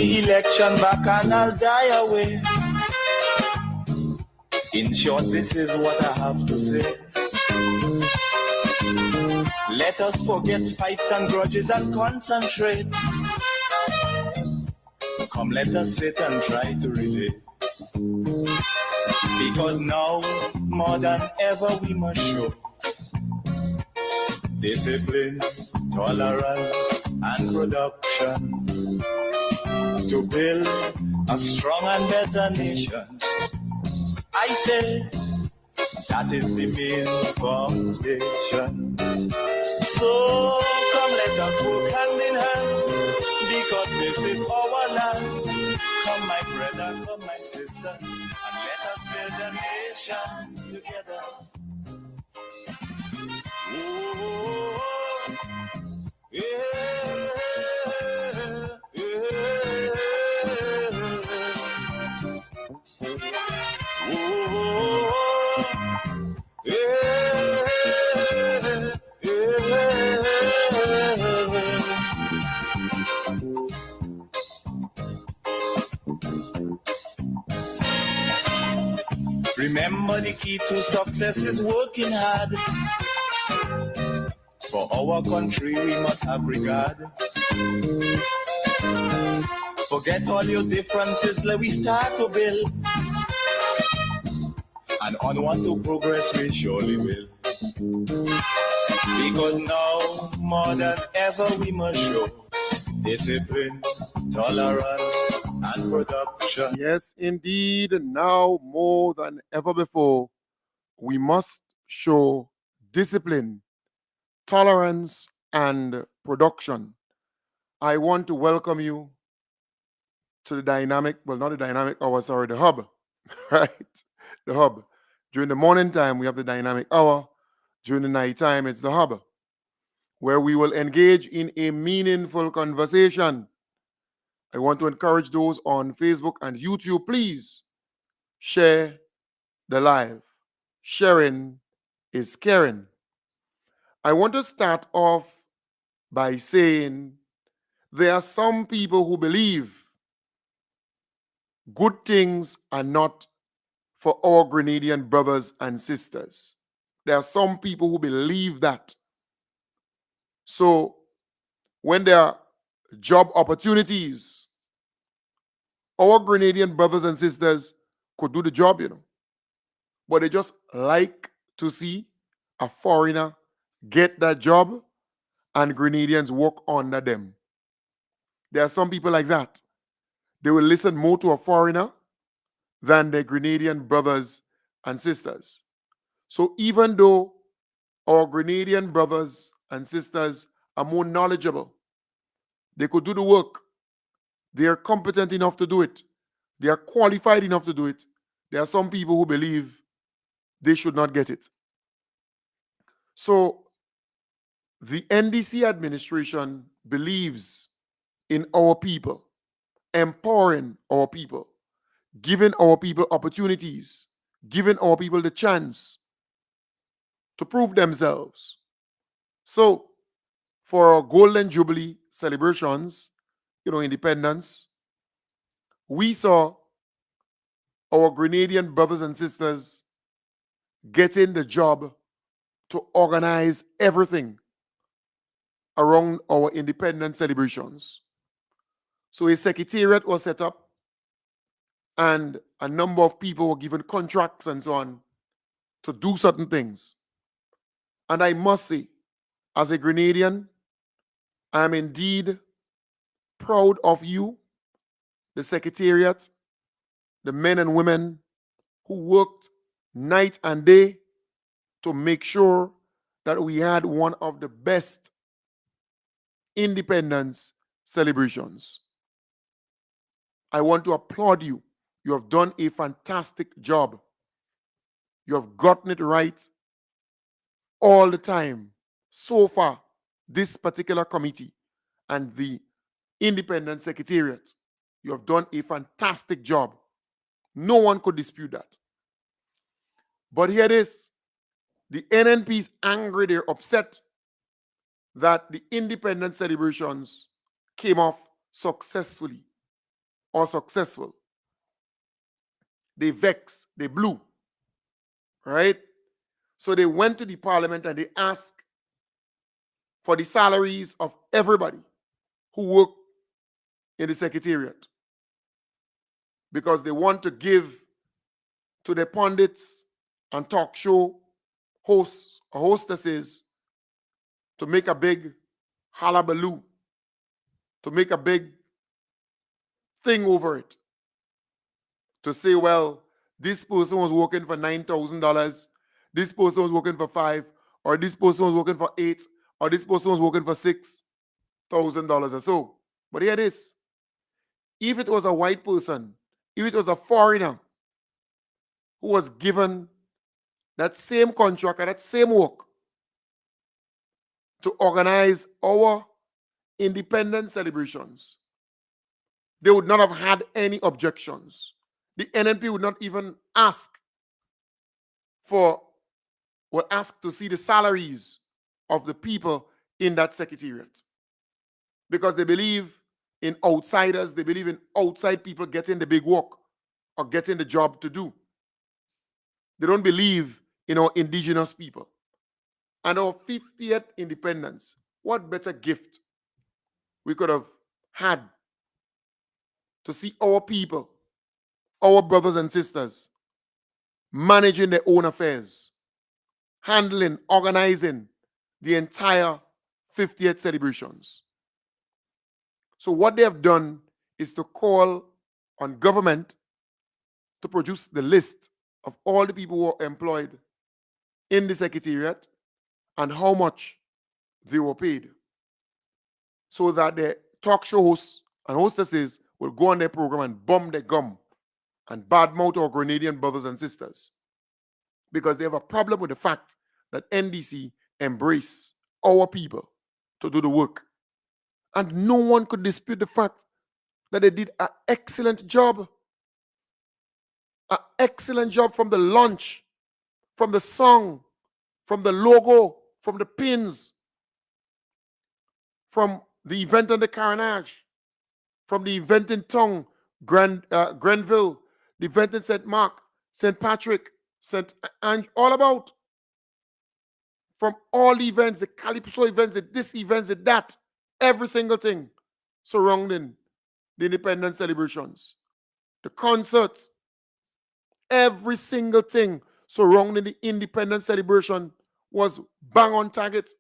the election back and I'll die away. In short, this is what I have to say. Let us forget fights and grudges and concentrate. Come, let us sit and try to relate. Because now, more than ever, we must show discipline, tolerance, and production to build a strong and better nation. I say that is the main foundation. So come, let us work hand in hand, because this is our land. Come, my brother, come, my sister, and let us build a nation together. Ooh, yeah, yeah. Ooh, yeah, yeah. Remember, the key to success is working hard. For our country, we must have regard. Forget all your differences, let we start to build. And onward to progress we surely will. Because now, more than ever, we must show discipline, tolerance, and production. Yes, indeed. Now more than ever before, we must show discipline, tolerance, and production. I want to welcome you to the dynamic, well, not the dynamic hour, sorry, the hub, right? The hub. During the morning time, we have the dynamic hour. During the night time, it's the hub, where we will engage in a meaningful conversation. I want to encourage those on Facebook and YouTube, please share the live. Sharing is caring. I want to start off by saying there are some people who believe good things are not for our Grenadian brothers and sisters. There are some people who believe that. So when there are job opportunities, our Grenadian brothers and sisters could do the job, but they just like to see a foreigner get that job and Grenadians work under them. There are some people like that. They will listen more to a foreigner than their Grenadian brothers and sisters. So even though our Grenadian brothers and sisters are more knowledgeable, they could do the work, they are competent enough to do it, they are qualified enough to do it, there are some people who believe they should not get it. So the NDC administration believes in our people, empowering our people, giving our people opportunities, giving our people the chance to prove themselves. So for our Golden Jubilee celebrations, independence, we saw our Grenadian brothers and sisters getting the job to organize everything around our independence celebrations. So a secretariat was set up and a number of people were given contracts and so on to do certain things. And I must say, as a Grenadian, I am indeed proud of you, the secretariat, the men and women who worked night and day to make sure that we had one of the best independence celebrations. I want to applaud you. You have done a fantastic job. You have gotten it right all the time. So far, this particular committee and the Independent Secretariat, you have done a fantastic job. No one could dispute that. But here it is. The NNP is angry, they're upset that the independence celebrations came off successfully. or successful. They vex, they blew, right? So they went to the parliament and they asked for the salaries of everybody who work in the secretariat, because they want to give to the pundits and talk show hosts or hostesses to make a big hullabaloo, to make a big thing over it, to say, well, this person was working for $9,000, this person was working for $5,000, or this person was working for $8,000, or this person was working for $6,000 or so. But here it is. If it was a white person, if it was a foreigner who was given that same contract or that same work to organize our independence celebrations, they would not have had any objections. The NNP would not even ask to see the salaries of the people in that secretariat, because they believe in outsiders. They believe in outside people getting the big work or getting the job to do. They don't believe in our indigenous people. And our 50th independence, what better gift we could have had to see our people, our brothers and sisters, managing their own affairs, handling, organizing the entire 50th celebrations. So what they have done is to call on government to produce the list of all the people who are employed in the secretariat and how much they were paid, so that the talk show hosts and hostesses will go on their program and bum their gum and badmouth our Grenadian brothers and sisters, because they have a problem with the fact that NDC embrace our people to do the work. And no one could dispute the fact that they did an excellent job. An excellent job, from the launch, from the song, from the logo, from the pins, from the event on the Carnage, from the event in Tongue, Grenville, the event in St. Mark, St. Patrick, St. Ange, all about. From all the events, the Calypso events, this events, that, every single thing surrounding the independence celebrations, the concerts, every single thing surrounding the independence celebration was bang on target,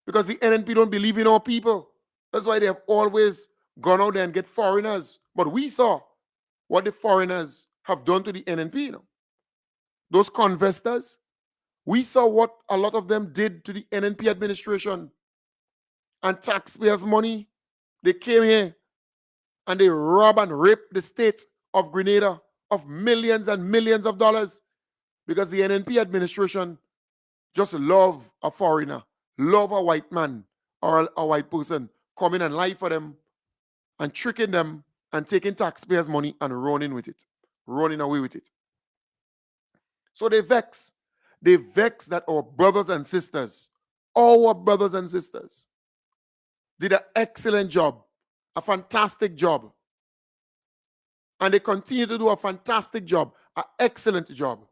because the NNP don't believe in our people. That's why they have always gone out there and get foreigners. But we saw what the foreigners have done to the NNP. Those convestors, we saw what a lot of them did to the NNP administration and taxpayers' money. They came here and they rob and rape the state of Grenada of millions and millions of dollars, because the NNP administration just love a foreigner, love a white man or a white person coming and lie for them and tricking them and taking taxpayers' money and running away with it. So they vex. They vex that our brothers and sisters did an excellent job, a fantastic job. And they continue to do a fantastic job, an excellent job.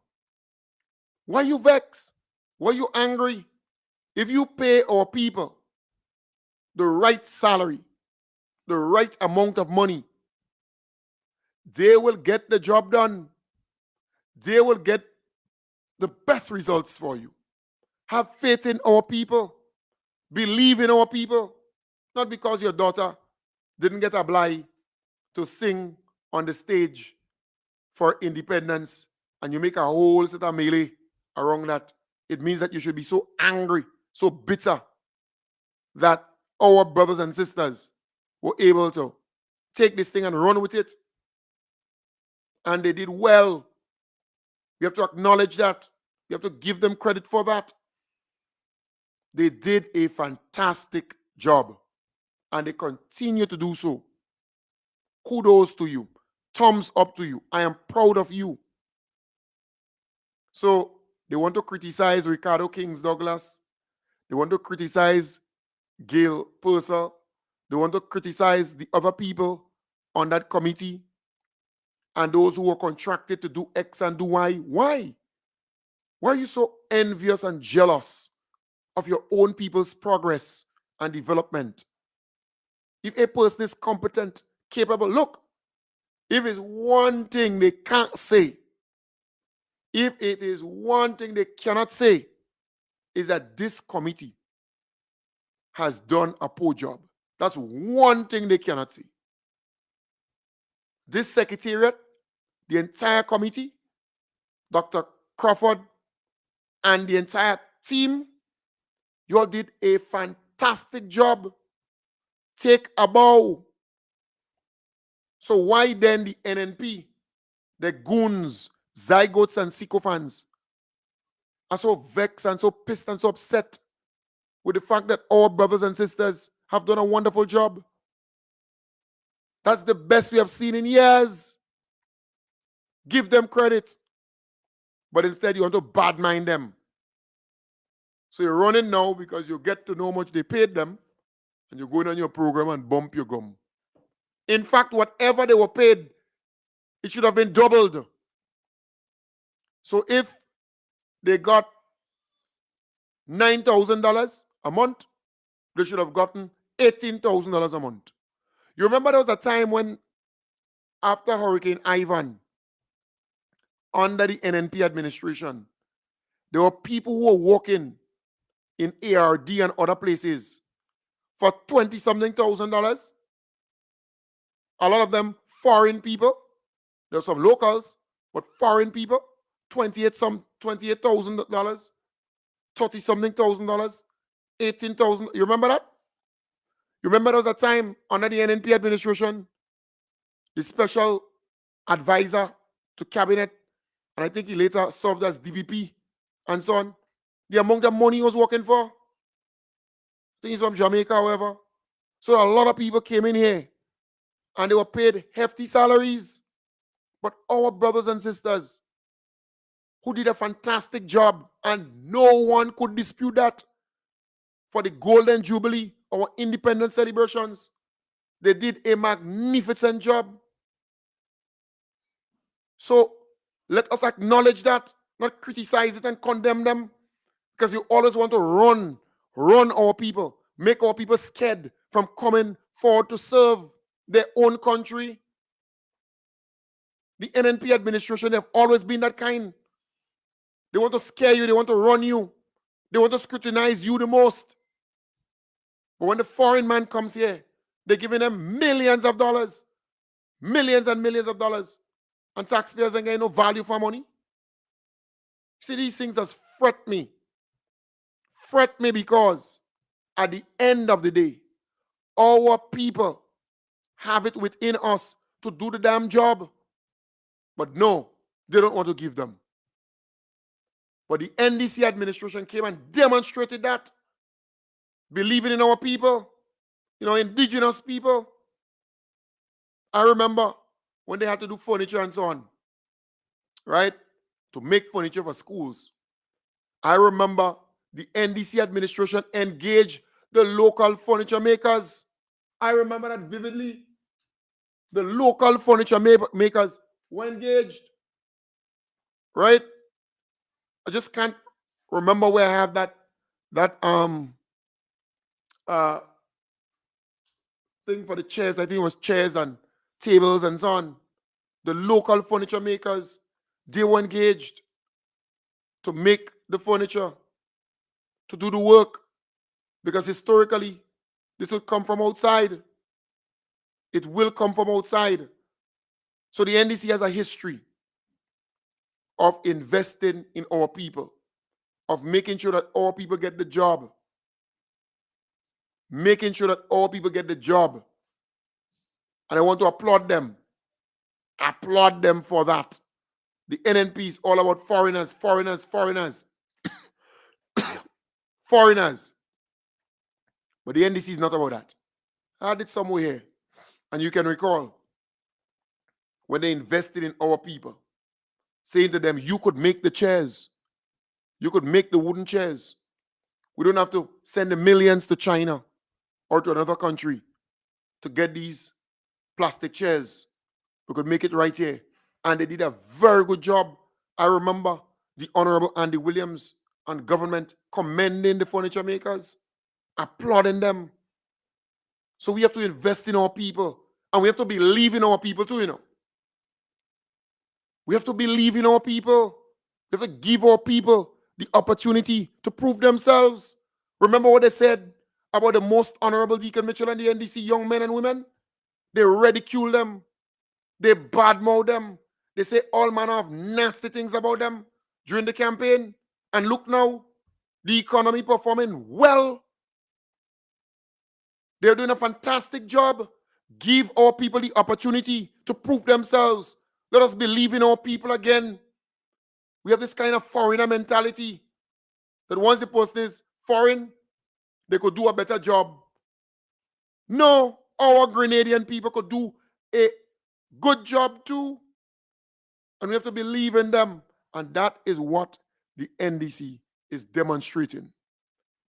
Why you vex? Why you angry? If you pay our people the right salary, the right amount of money, they will get the job done. They will get the best results for you. Have faith in our people. Believe in our people. Not because your daughter didn't get a blind to sing on the stage for independence and you make a whole set of melee around that. It means that you should be so angry, so bitter, that our brothers and sisters were able to take this thing and run with it. And they did well. We have to acknowledge that. We have to give them credit for that. They did a fantastic job, and they continue to do so. Kudos to you. Thumbs up to you. I am proud of you. So they want to criticize Ricardo Kings Douglas. They want to criticize Gail Purcell. They want to criticize the other people on that committee and those who were contracted to do X and do Y. Why? Why are you so envious and jealous of your own people's progress and development? If a person is competent, capable, look, if it's one thing they can't say, if it is one thing they cannot say, is that this committee has done a poor job. That's one thing they cannot say. This secretariat, the entire committee, Dr. Crawford, and the entire team, you all did a fantastic job. Take a bow. So why then the NNP, the goons, zygotes, and sycophants are so vexed and so pissed and so upset with the fact that our brothers and sisters have done a wonderful job? That's the best we have seen in years. Give them credit. But instead, you want to badmind them. So you're running now because you get to know how much they paid them, and you're going on your program and bump your gum. In fact, whatever they were paid, it should have been doubled. So if they got $9,000 a month, they should have gotten $18,000 a month. You remember there was a time when, after Hurricane Ivan, under the NNP administration, there were people who were working in ARD and other places for $20-something thousand. A lot of them foreign people. There are some locals, but foreign people. $28,000, $30-something thousand, $18,000. You remember that? You remember there was a time under the NNP administration, the special advisor to cabinet, and I think he later served as DPP and so on. The amount of money he was working for, I think he's from Jamaica, however. So a lot of people came in here and they were paid hefty salaries. But our brothers and sisters who did a fantastic job, and no one could dispute that, for the Golden Jubilee, our independence celebrations, they did a magnificent job. So let us acknowledge that, not criticize it and condemn them, because you always want to run our people, make our people scared from coming forward to serve their own country. The NNP administration, they have always been that kind. They want to scare you, they want to run you, they want to scrutinize you the most. But when the foreign man comes here, they're giving them millions of dollars, millions and millions of dollars, and taxpayers ain't getting no value for money. See, these things just fret me. Fret me because at the end of the day, our people have it within us to do the damn job. But no, they don't want to give them. But the NDC administration came and demonstrated that, believing in our people, indigenous people. I remember when they had to do furniture and so on, right? To make furniture for schools. I remember the NDC administration engaged the local furniture makers. I remember that vividly. The local furniture makers were engaged, right? I just can't remember where I have that thing for the chairs. I think it was chairs and tables and so on. The local furniture makers, they were engaged to make the furniture, to do the work, because historically, this would come from outside. It will come from outside. So the NDC has a history of investing in our people, of making sure that our people get the job. Making sure that our people get the job. And I want to applaud them. Applaud them for that. The NNP is all about foreigners, foreigners, foreigners. Foreigners. But the NDC is not about that. I had it somewhere here. And you can recall when they invested in our people, saying to them, you could make the chairs. You could make the wooden chairs. We don't have to send the millions to China or to another country to get these plastic chairs. We could make it right here. And they did a very good job. I remember the Honorable Andy Williams and government commending the furniture makers, applauding them. So we have to invest in our people. And we have to believe in our people too, you know. We have to believe in our people. We have to give our people the opportunity to prove themselves. Remember what they said about the Most Honorable Deacon Mitchell and the NDC young men and women? They ridicule them. They badmouth them. They say all manner of nasty things about them during the campaign. And look now, the economy performing well. They're doing a fantastic job. Give our people the opportunity to prove themselves. Let us believe in our people again. We have this kind of foreigner mentality that once the person is foreign, they could do a better job. No, our Grenadian people could do a good job too. And we have to believe in them. And that is what the NDC is demonstrating.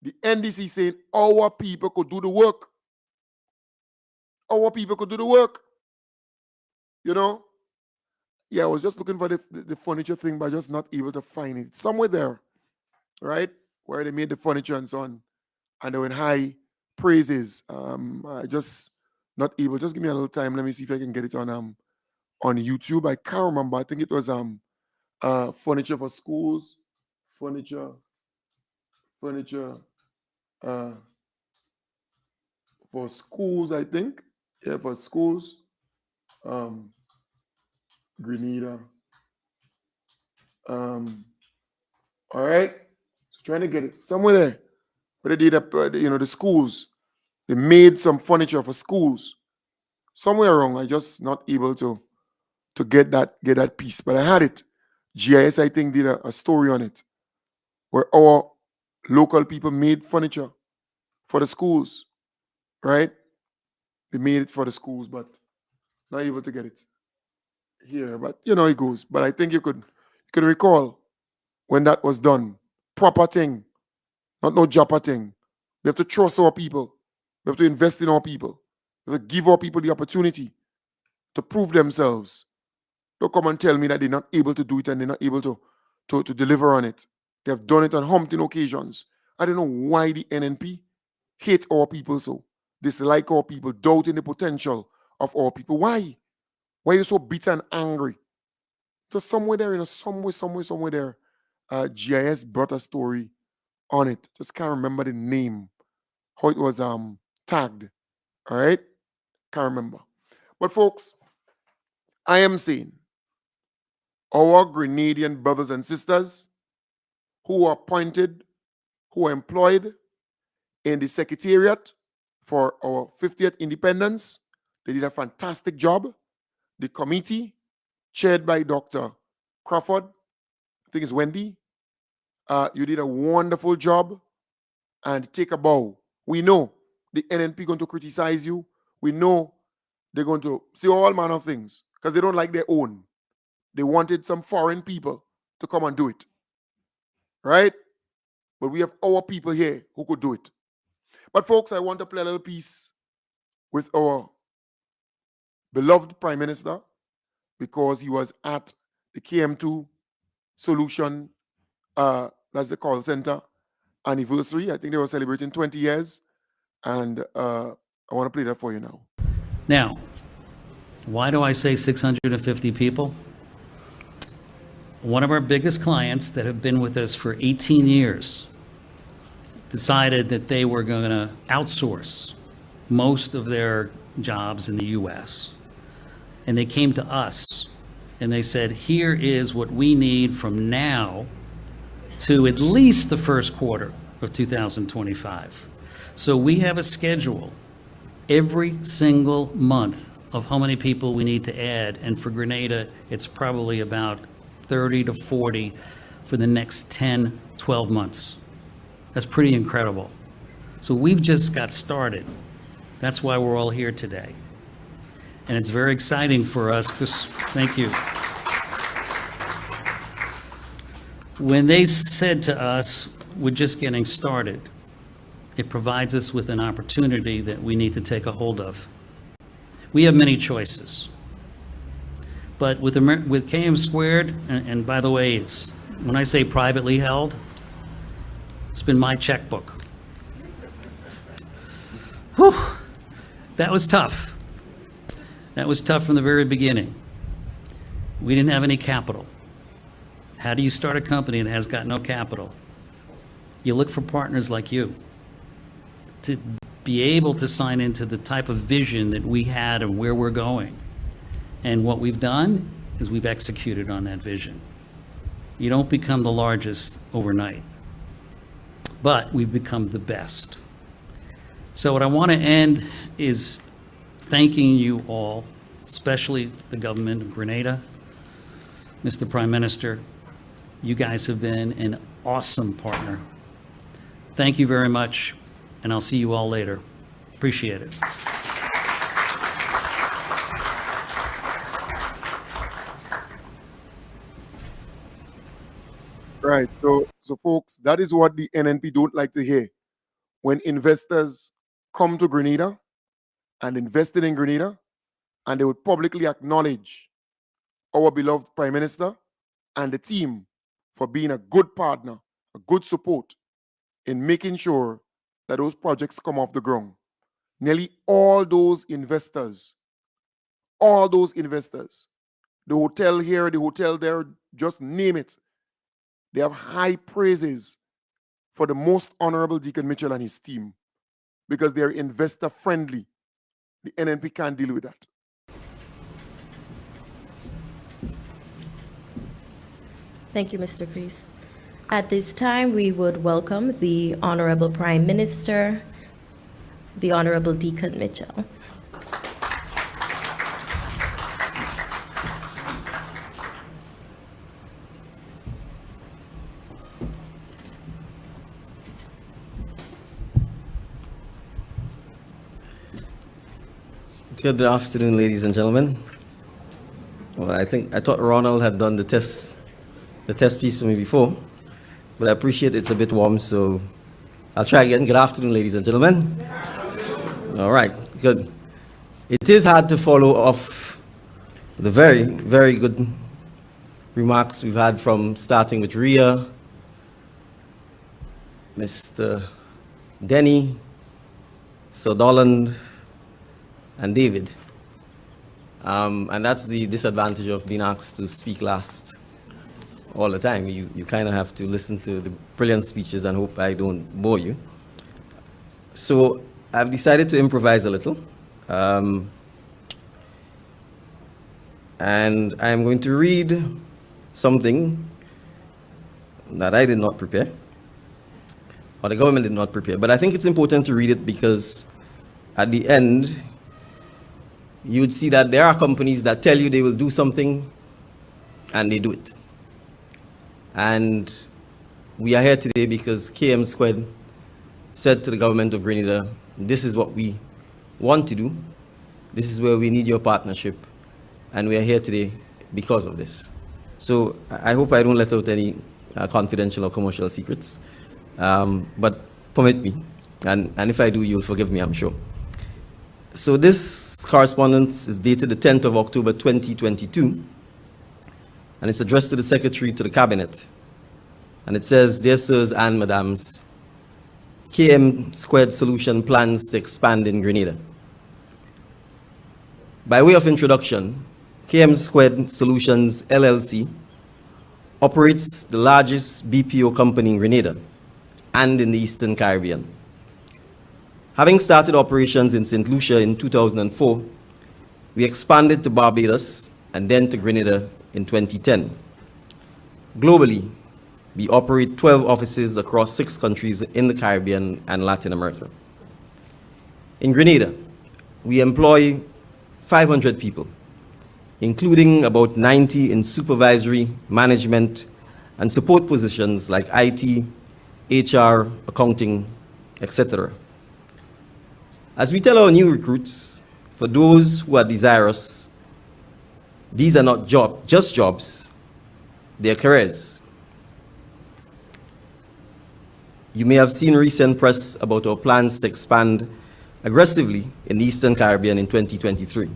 The NDC saying our people could do the work. Our people could do the work. You know? Yeah, I was just looking for the furniture thing, but just not able to find it. Somewhere there, right? Where they made the furniture and so on. And they were in high praises. I just not able. Just give me a little time. Let me see if I can get it on YouTube. I can't remember. I think it was furniture for schools. Furniture for schools, I think. Yeah, for schools. Grenada. All right. So trying to get it somewhere there. But they did the schools. They made some furniture for schools. Somewhere around, I just not able to get that piece. But I had it. GIS, I think, did a story on it where our local people made furniture for the schools, right? They made it for the schools, but not able to get it here. But you know it goes. But I think you could recall when that was done. Proper thing, not no jopper thing. We have to trust our people. We have to invest in our people. We have to give our people the opportunity to prove themselves. Don't come and tell me that they're not able to do it and they're not able to deliver on it. They have done it on umpteen occasions. I don't know why the NNP hate our people so. Dislike our people, doubting the potential of our people. Why? Why are you so bitter and angry? So somewhere there, somewhere there, GIS brought a story on it. Just can't remember the name, how it was tagged. All right? Can't remember. But folks, I am saying our Grenadian brothers and sisters who are appointed, who are employed in the Secretariat for our 50th independence, they did a fantastic job. The committee, chaired by Dr. Crawford, I think it's Wendy, you did a wonderful job. And take a bow. We know the NNP going to criticize you. We know they're going to say all manner of things because they don't like their own. They wanted some foreign people to come and do it. Right? But we have our people here who could do it. But folks, I want to play a little piece with our beloved Prime Minister because he was at the KM2 Solution, that's the call center anniversary. I think they were celebrating 20 years. And I want to play that for you now. Now, why do I say 650 people? One of our biggest clients that have been with us for 18 years decided that they were going to outsource most of their jobs in the US. And they came to us and they said, here is what we need from now to at least the first quarter of 2025. So we have a schedule every single month of how many people we need to add. And for Grenada, it's probably about 30 to 40 for the next 10, 12 months. That's pretty incredible. So we've just got started. That's why we're all here today. And it's very exciting for us because, thank you. When they said to us, we're just getting started, it provides us with an opportunity that we need to take a hold of. We have many choices. But with KM Squared, and by the way, it's, when I say privately held, it's been my checkbook. Whew, that was tough. That was tough from the very beginning. We didn't have any capital. How do you start a company that has got no capital? You look for partners like you to be able to sign into the type of vision that we had of where we're going. And what we've done is we've executed on that vision. You don't become the largest overnight, but we've become the best. So what I want to end is thanking you all, especially the government of Grenada, Mr. Prime Minister. You guys have been an awesome partner. Thank you very much, and I'll see you all later. Appreciate it. Right. So folks, that is what the NNP don't like to hear. When investors come to Grenada and invested in Grenada, and they would publicly acknowledge our beloved Prime Minister and the team for being a good partner, a good support in making sure that those projects come off the ground. Nearly all those investors, the hotel here, the hotel there, just name it, they have high praises for the Most Honorable Deacon Mitchell and his team because they're investor friendly. The NNP can't deal with that. Thank you, Mr. Crease. At this time, we would welcome the Honorable Prime Minister, the Honorable Deacon Mitchell. Good afternoon, ladies and gentlemen. Well, I thought Ronald had done the test piece for me before, but I appreciate it's a bit warm, so I'll try again. Good afternoon, ladies and gentlemen. All right, good. It is hard to follow off the very, very good remarks we've had from starting with Ria, Mr. Denny, Sir Dolland, and David. And that's the disadvantage of being asked to speak last all the time. You kind of have to listen to the brilliant speeches and hope I don't bore you. So I've decided to improvise a little. And I'm going to read something that I did not prepare, or the government did not prepare. But I think it's important to read it because at the end, you would see that there are companies that tell you they will do something and they do it. And we are here today because KM Squared said to the government of Grenada, this is what we want to do. This is where we need your partnership. And we are here today because of this. So I hope I don't let out any confidential or commercial secrets. But permit me. And if I do, you'll forgive me, I'm sure. So this correspondence is dated the 10th of October 2022, and it's addressed to the Secretary to the Cabinet. And it says, Dear Sirs and Madams, KM Squared Solution plans to expand in Grenada. By way of introduction, KM Squared Solutions LLC operates the largest BPO company in Grenada and in the Eastern Caribbean. Having started operations in St. Lucia in 2004, we expanded to Barbados and then to Grenada in 2010. Globally, we operate 12 offices across 6 countries in the Caribbean and Latin America. In Grenada, we employ 500 people, including about 90 in supervisory, management, and support positions like IT, HR, accounting, etc. As we tell our new recruits, for those who are desirous, these are not just jobs, they are careers. You may have seen recent press about our plans to expand aggressively in the Eastern Caribbean in 2023.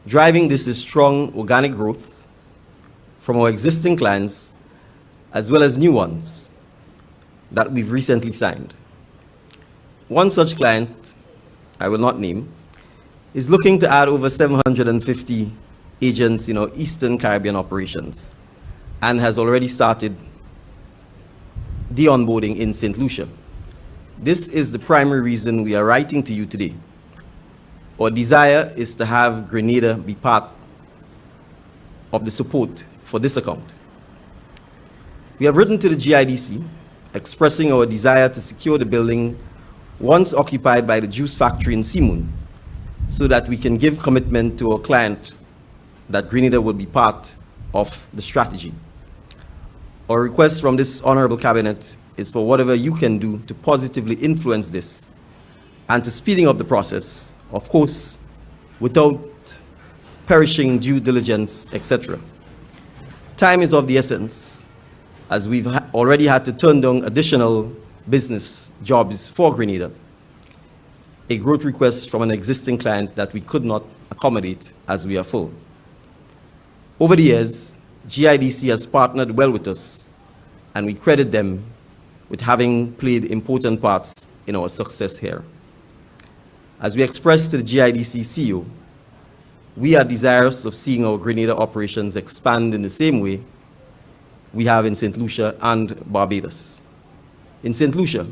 Driving this is strong organic growth from our existing clients as well as new ones that we've recently signed. One such client, I will not name, is looking to add over 750 agents in our Eastern Caribbean operations and has already started the onboarding in St. Lucia. This is the primary reason we are writing to you today. Our desire is to have Grenada be part of the support for this account. We have written to the GIDC expressing our desire to secure the building once occupied by the juice factory in Simoon, so that we can give commitment to our client that Grenada will be part of the strategy. Our request from this honorable cabinet is for whatever you can do to positively influence this and to speeding up the process, of course, without perishing due diligence, etc. Time is of the essence, as we've already had to turn down additional business jobs for Grenada, a growth request from an existing client that we could not accommodate as we are full. Over the years, GIDC has partnered well with us, and we credit them with having played important parts in our success here. As we expressed to the GIDC CEO, we are desirous of seeing our Grenada operations expand in the same way we have in St. Lucia and Barbados. In St. Lucia,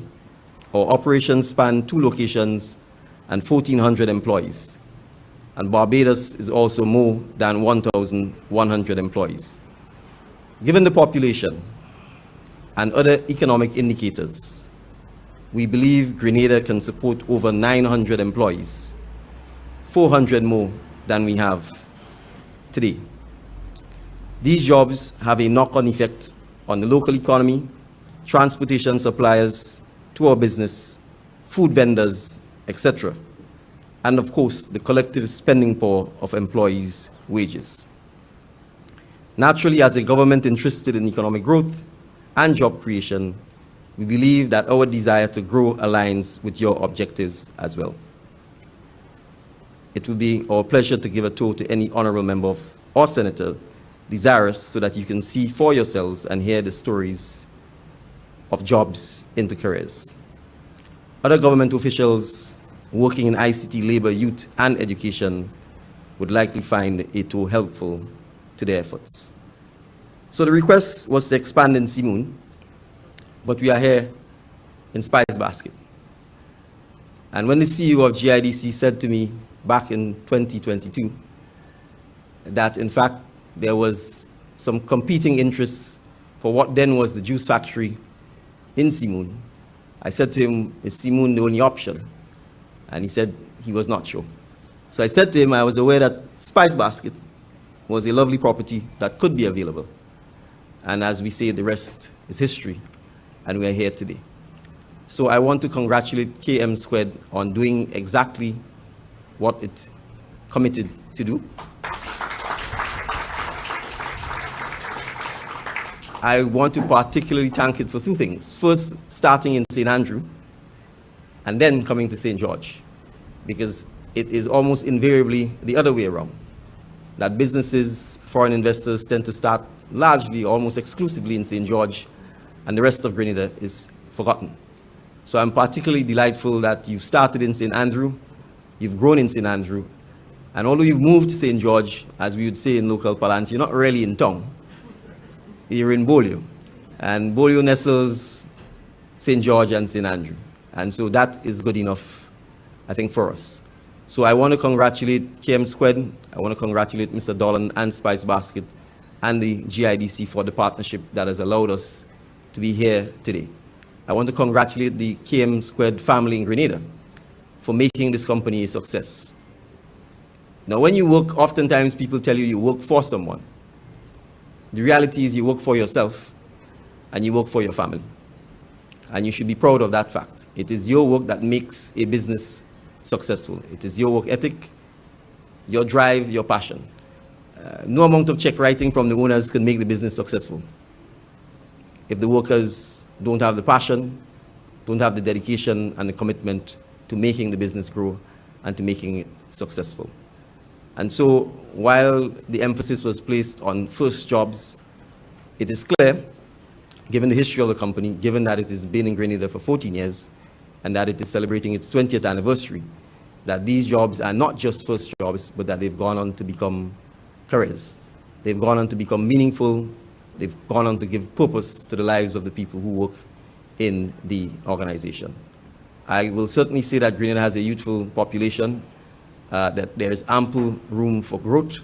our operations span 2 locations and 1,400 employees, and Barbados is also more than 1,100 employees. Given the population and other economic indicators, we believe Grenada can support over 900 employees, 400 more than we have today. These jobs have a knock-on effect on the local economy, transportation suppliers to our business, food vendors, etc., and of course, the collective spending power of employees' wages. Naturally, as a government interested in economic growth and job creation, we believe that our desire to grow aligns with your objectives as well. It will be our pleasure to give a tour to any honorable member or senator desirous, so that you can see for yourselves and hear the stories of jobs into careers. Other government officials working in ICT, labor, youth, and education would likely find a tour helpful to their efforts. So the request was to expand in Simoon, but we are here in Spice Basket. And when the CEO of GIDC said to me back in 2022 that in fact there was some competing interests for what then was the juice factory in Simoon, I said to him, is Simoon the only option? And he said he was not sure. So I said to him I was aware that Spice Basket was a lovely property that could be available. And as we say, the rest is history, and we are here today. So I want to congratulate KM Squared on doing exactly what it committed to do. I want to particularly thank it for 2 things. First, starting in St. Andrew, and then coming to St. George, because it is almost invariably the other way around, that businesses, foreign investors tend to start largely, almost exclusively in St. George, and the rest of Grenada is forgotten. So I'm particularly delightful that you've started in St. Andrew, you've grown in St. Andrew, and although you've moved to St. George, as we would say in local parlance, you're not really in town. You're in Beaulieu, and Beaulieu nestles St. George and St. Andrew, and so that is good enough, I think, for us. So I want to congratulate KM Squared, I want to congratulate Mr. Dolan and Spice Basket and the GIDC for the partnership that has allowed us to be here today. I want to congratulate the KM Squared family in Grenada for making this company a success. Now, when you work, oftentimes people tell you you work for someone. The reality is you work for yourself and you work for your family. And you should be proud of that fact. It is your work that makes a business successful. It is your work ethic, your drive, your passion. No amount of check writing from the owners can make the business successful. If the workers don't have the passion, don't have the dedication and the commitment to making the business grow and to making it successful. And so while the emphasis was placed on first jobs, it is clear, given the history of the company, given that it has been in Grenada for 14 years, and that it is celebrating its 20th anniversary, that these jobs are not just first jobs, but that they've gone on to become careers. They've gone on to become meaningful. They've gone on to give purpose to the lives of the people who work in the organization. I will certainly say that Grenada has a youthful population, that there is ample room for growth,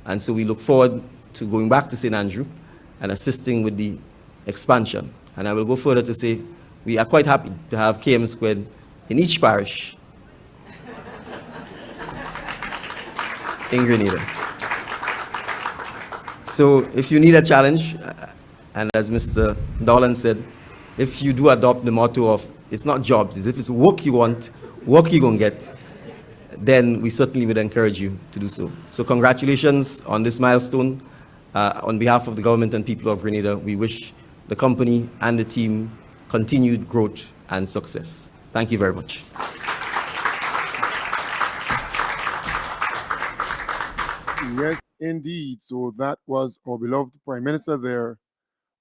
and so we look forward to going back to St. Andrew and assisting with the expansion. And I will go further to say we are quite happy to have KM Squared in each parish in Grenada. So if you need a challenge, and as Mr. Dolan said, if you do adopt the motto of it's not jobs, it's if it's work you want, work you're going to get, then we certainly would encourage you to do so. So congratulations on this milestone. On behalf of the government and people of Grenada, we wish the company and the team continued growth and success. Thank you very much. Yes, indeed. So that was our beloved Prime Minister there.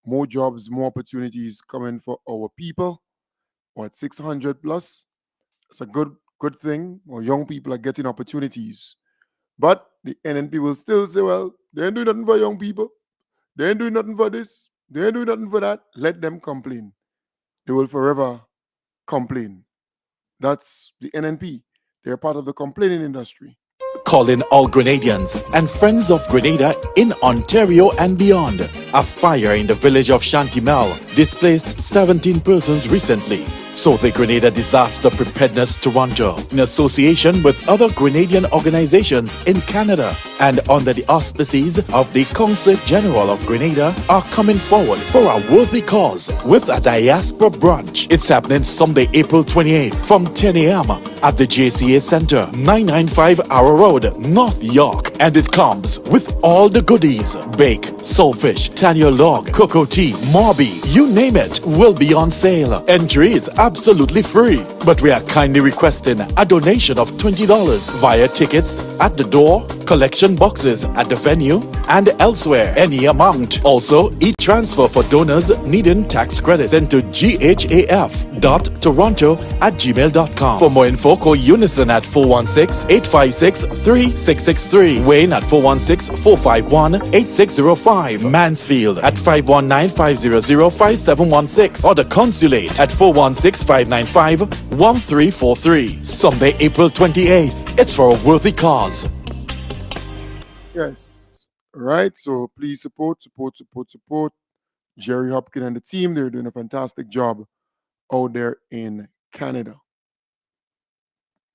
More jobs, more opportunities coming for our people. What, 600 plus? It's a good thing. Our young people are getting opportunities. But the NNP will still say, well, they ain't doing nothing for young people. They ain't doing nothing for this. They ain't doing nothing for that. Let them complain. They will forever complain. That's the NNP. They're part of the complaining industry. Calling all Grenadians and friends of Grenada in Ontario and beyond. A fire in the village of Shantimel displaced 17 persons recently. So the Grenada Disaster Preparedness Toronto, in association with other Grenadian organizations in Canada and under the auspices of the Consulate General of Grenada, are coming forward for a worthy cause with a diaspora brunch. It's happening Sunday, April 28th from 10 a.m. at the JCA Center, 995 Arrow Road, North York. And it comes with all the goodies: bake, saltfish, Tanya log, cocoa tea, Morby, you name it, will be on sale. Entry is absolutely free, but we are kindly requesting a donation of $20 via tickets at the door, collection boxes at the venue, and elsewhere. Any amount. Also, e-transfer for donors needing tax credit. Send to ghaaf.toronto@gmail.com. For more info, call Unison at 416-856-3663. Wayne at 416-451-8605. Mansfield at 519-500-5716. Or the Consulate at 416-595-1343. Sunday, April 28th. It's for a worthy cause. Yes. Right. So please support Jerry Hopkins and the team. They're doing a fantastic job out there in Canada.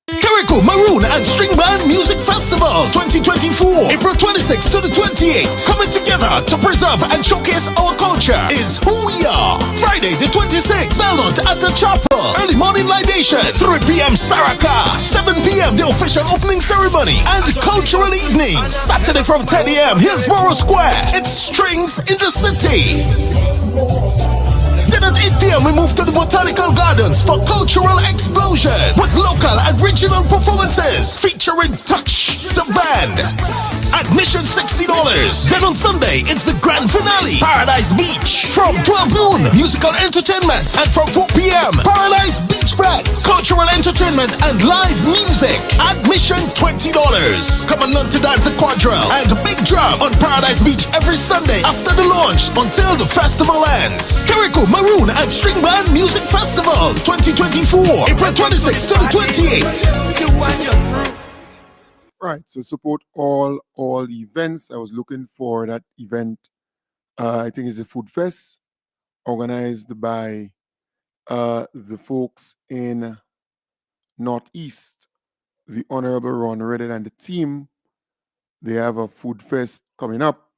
Carrico Maroon and String Band Music Festival 2024, April 26th to the 28th. Coming together to preserve and showcase our culture is who we are. Friday the 26th, Belmont at the Chapel. Early morning libation, 3 p.m. Saraka, 7 p.m. the official opening ceremony and cultural evening. Saturday from 10 a.m. Hillsborough Square. It's Strings in the City. Then at 8 p.m. we move to the Botanical Gardens for Cultural Explosion with local and regional performances featuring Touch, the band. Admission $60. Then on Sunday, it's the grand finale, Paradise Beach. From 12 noon, musical entertainment. And from 4 p.m., Paradise Beach Friends, cultural entertainment and live music. Admission $20. Come and learn to dance the quadrille and big drum on Paradise Beach every Sunday after the launch until the festival ends. Carrico Maroon and String Band Music Festival 2024, April 26th to the 28th. Right. So support all events. I was looking for that event. I think it's a food fest organized by the folks in Northeast, the Honorable Ron Reddit and the team. They have a food fest coming up.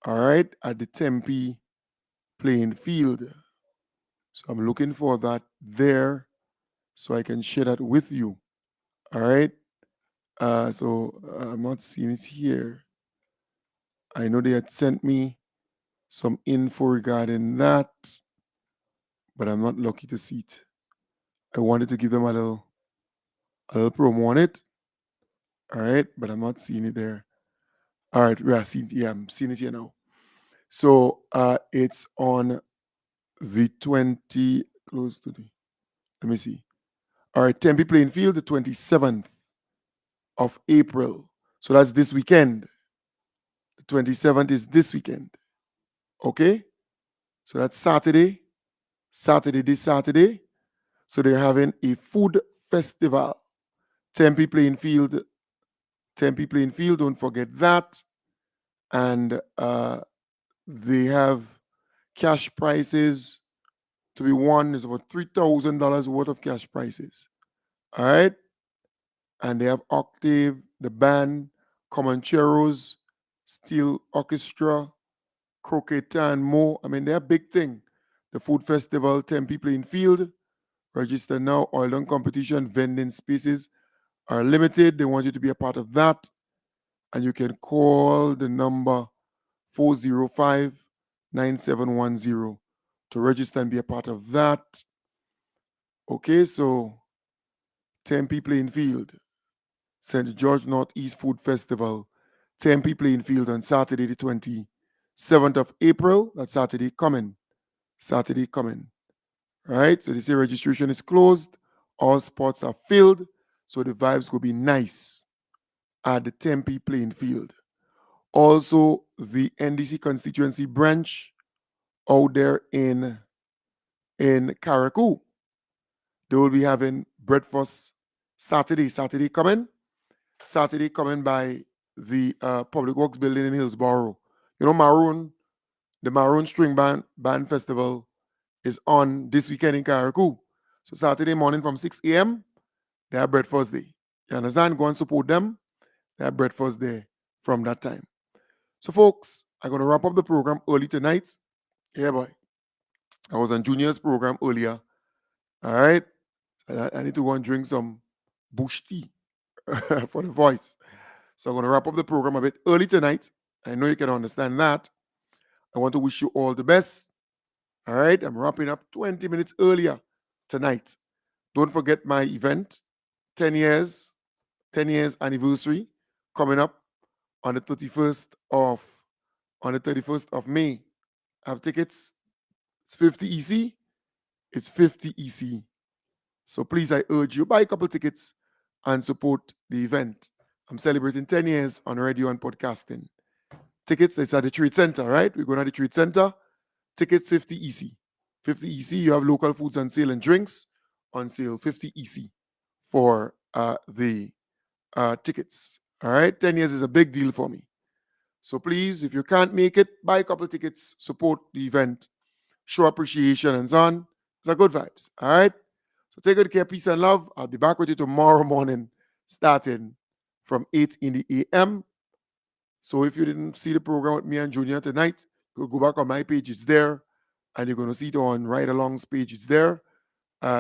All right, at the Tempe playing field. So I'm looking for that there so I can share that with you. All right. So I'm not seeing it here. I know they had sent me some info regarding that, but I'm not lucky to see it. I wanted to give them a little promo on it. All right, but I'm not seeing it there. All right, I'm seeing it here now. So it's on the 20, close to the, let me see. All right, Tempe Plainfield, the 27th of April. So that's this weekend. The 27th is this weekend. Okay? So that's Saturday. This Saturday. So they're having a food festival. Tempe Plainfield, don't forget that. And they have cash prizes to be won. It's about $3,000 worth of cash prizes. All right? And they have Octave, the band, Comancheros, Steel Orchestra, Croqueta, and more. I mean, they're a big thing. The food festival, Tempe Plainfield. Register now. Oil down competition, vending spaces are limited. They want you to be a part of that. And you can call the number 405-9710 to register and be a part of that. Okay, so Tempe Plainfield, St. George Northeast Food Festival, Tempe Plainfield on Saturday the 27th of April. That's Saturday coming. Right? So they say registration is closed. All spots are filled. So the vibes will be nice at the Tempe Plainfield. Also, the NDC constituency branch out there in Carriacou, they will be having breakfast Saturday coming by the Public Works building in Hillsborough. You know, the Maroon String Band Festival is on this weekend in Carriacou. So Saturday morning from 6 a.m., they have breakfast day. You understand? Go and support them. They have breakfast there from that time. So folks, I'm going to wrap up the program early tonight. Yeah, boy. I was on Junior's program earlier. All right? I need to go and drink some bush tea for the voice. So I'm going to wrap up the program a bit early tonight. I know you can understand that. I want to wish you all the best. All right? I'm wrapping up 20 minutes earlier tonight. Don't forget my event, 10 years anniversary, coming up on the 31st of May. I have tickets. It's 50 EC. It's 50 EC. So please, I urge you, buy a couple tickets and support the event. I'm celebrating 10 years on radio and podcasting. Tickets, it's at the Trade Center, right? We're going to the Trade Center. Tickets, 50 EC. 50 EC, you have local foods on sale and drinks on sale, 50 EC for the tickets. All right? 10 years is a big deal for me. So please, if you can't make it, buy a couple tickets, support the event, show appreciation and so on. It's a good vibes. All right? So take good care, peace and love. I'll be back with you tomorrow morning, starting from 8 in the a.m. So if you didn't see the program with me and Junior tonight, go back on my page. It's there. And you're going to see it on Ride Along's page. It's there.